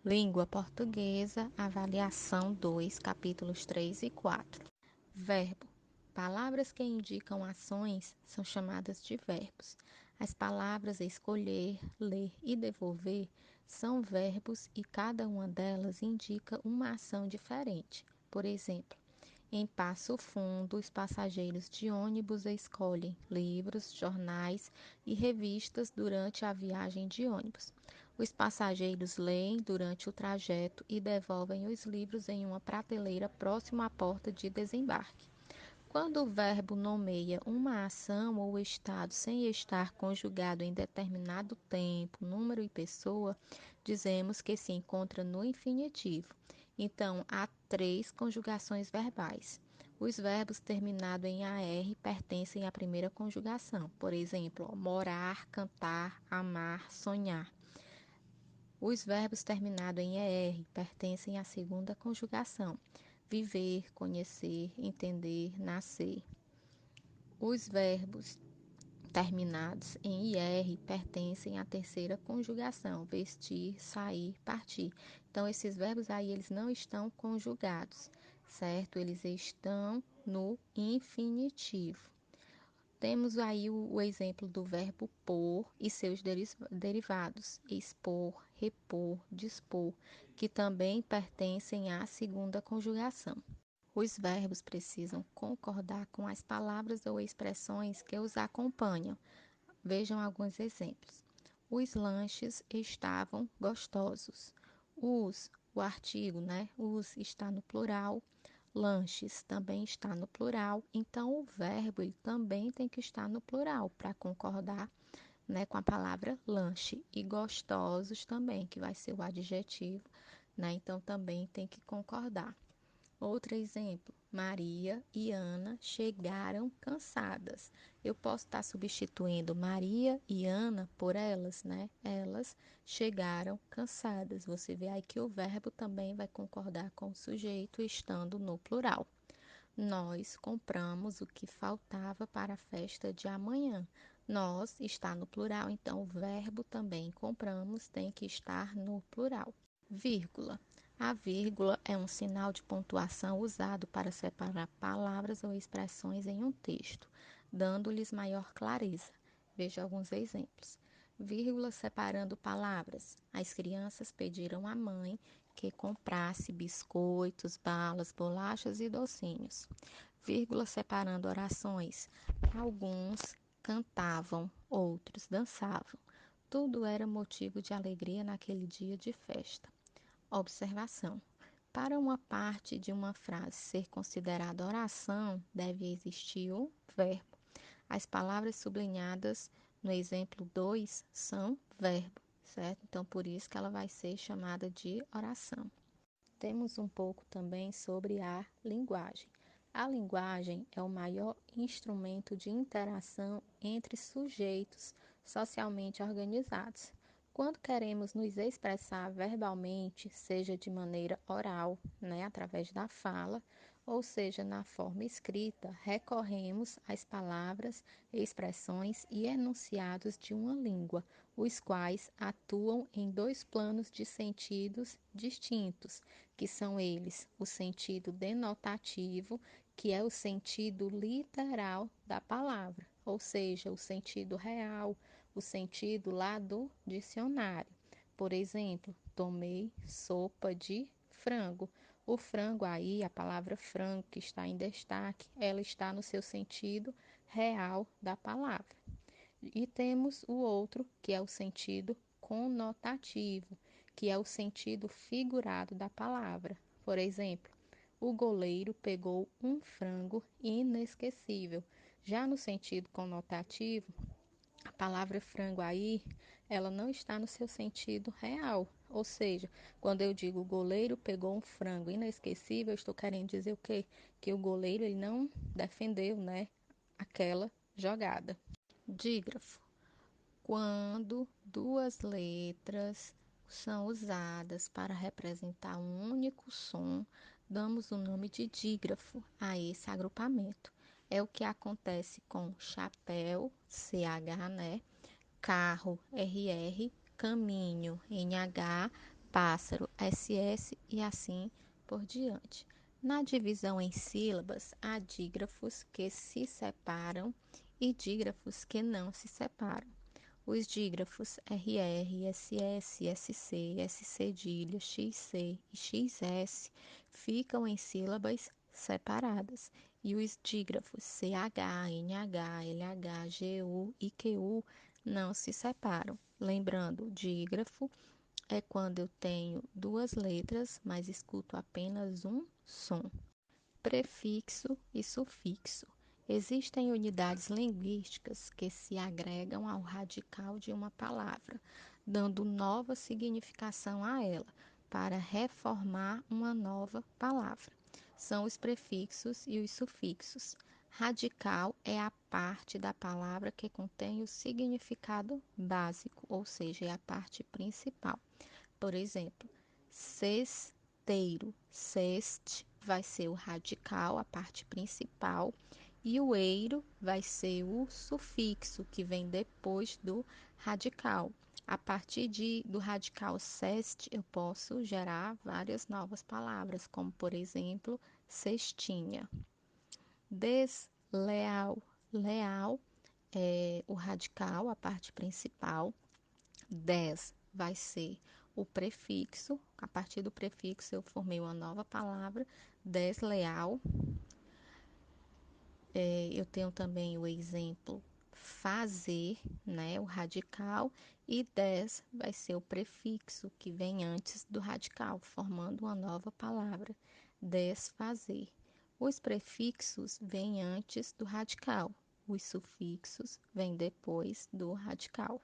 Língua portuguesa, avaliação 2, capítulos 3 e 4. Verbo. Palavras que indicam ações são chamadas de verbos. As palavras escolher, ler e devolver são verbos e cada uma delas indica uma ação diferente. Por exemplo, em Passo Fundo, os passageiros de ônibus escolhem livros, jornais e revistas durante a viagem de ônibus. Os passageiros leem durante o trajeto e devolvem os livros em uma prateleira próxima à porta de desembarque. Quando o verbo nomeia uma ação ou estado sem estar conjugado em determinado tempo, número e pessoa, dizemos que se encontra no infinitivo. Então, há 3 conjugações verbais. Os verbos terminados em AR pertencem à primeira conjugação. Por exemplo, morar, cantar, amar, sonhar. Os verbos terminados em ER pertencem à segunda conjugação. Viver, conhecer, entender, nascer. Os verbos terminados em IR pertencem à terceira conjugação, vestir, sair, partir. Então, esses verbos aí, eles não estão conjugados, certo? Eles estão no infinitivo. Temos aí o exemplo do verbo pôr e seus derivados, expor, repor, dispor, que também pertencem à segunda conjugação. Os verbos precisam concordar com as palavras ou expressões que os acompanham. Vejam alguns exemplos. Os lanches estavam gostosos. O artigo, os está no plural. Lanches também está no plural. Então, o verbo ele também tem que estar no plural para concordar, com a palavra lanche. E gostosos também, que vai ser o adjetivo, Então, também tem que concordar. Outro exemplo, Maria e Ana chegaram cansadas. Eu posso estar substituindo Maria e Ana por elas, Elas chegaram cansadas. Você vê aí que o verbo também vai concordar com o sujeito estando no plural. Nós compramos o que faltava para a festa de amanhã. Nós está no plural, então o verbo também compramos tem que estar no plural. Vírgula. A vírgula é um sinal de pontuação usado para separar palavras ou expressões em um texto, dando-lhes maior clareza. Veja alguns exemplos. Vírgula separando palavras. As crianças pediram à mãe que comprasse biscoitos, balas, bolachas e docinhos. Vírgula separando orações. Alguns cantavam, outros dançavam. Tudo era motivo de alegria naquele dia de festa. Observação. Para uma parte de uma frase ser considerada oração, deve existir o verbo. As palavras sublinhadas no exemplo 2 são verbo, certo? Então, por isso que ela vai ser chamada de oração. Temos um pouco também sobre a linguagem. A linguagem é o maior instrumento de interação entre sujeitos socialmente organizados. Quando queremos nos expressar verbalmente, seja de maneira oral, através da fala, ou seja, na forma escrita, recorremos às palavras, expressões e enunciados de uma língua, os quais atuam em 2 planos de sentidos distintos, que são eles o sentido denotativo, que é o sentido literal da palavra, ou seja, o sentido real, o sentido lá do dicionário. Por exemplo, tomei sopa de frango. O frango aí, a palavra frango que está em destaque, ela está no seu sentido real da palavra. E temos o outro, que é o sentido conotativo, que é o sentido figurado da palavra. Por exemplo, o goleiro pegou um frango inesquecível. Já no sentido conotativo, a palavra frango aí, ela não está no seu sentido real. Ou seja, quando eu digo o goleiro pegou um frango inesquecível, eu estou querendo dizer o quê? Que o goleiro ele não defendeu, aquela jogada. Dígrafo. Quando 2 letras são usadas para representar um único som, damos o nome de dígrafo a esse agrupamento. É o que acontece com chapéu, CH, carro, RR, caminho, NH, pássaro, SS e assim por diante. Na divisão em sílabas, há dígrafos que se separam e dígrafos que não se separam. Os dígrafos RR, SS, SC, SC cedilha, XC e XS ficam em sílabas separadas, e os dígrafos CH, NH, LH, GU e QU não se separam. Lembrando, dígrafo é quando eu tenho duas letras, mas escuto apenas um som. Prefixo e sufixo. Existem unidades linguísticas que se agregam ao radical de uma palavra, dando nova significação a ela, para reformar uma nova palavra. São os prefixos e os sufixos. Radical é a parte da palavra que contém o significado básico, ou seja, é a parte principal. Por exemplo, cesteiro, ceste vai ser o radical, a parte principal, e o eiro vai ser o sufixo que vem depois do radical. A partir do radical ceste, eu posso gerar várias novas palavras, como por exemplo, cestinha. Desleal, leal é o radical, a parte principal. Des vai ser o prefixo. A partir do prefixo eu formei uma nova palavra, desleal. Eu tenho também o exemplo fazer, né, o radical, e des vai ser o prefixo que vem antes do radical, formando uma nova palavra, desfazer. Os prefixos vêm antes do radical, os sufixos vêm depois do radical.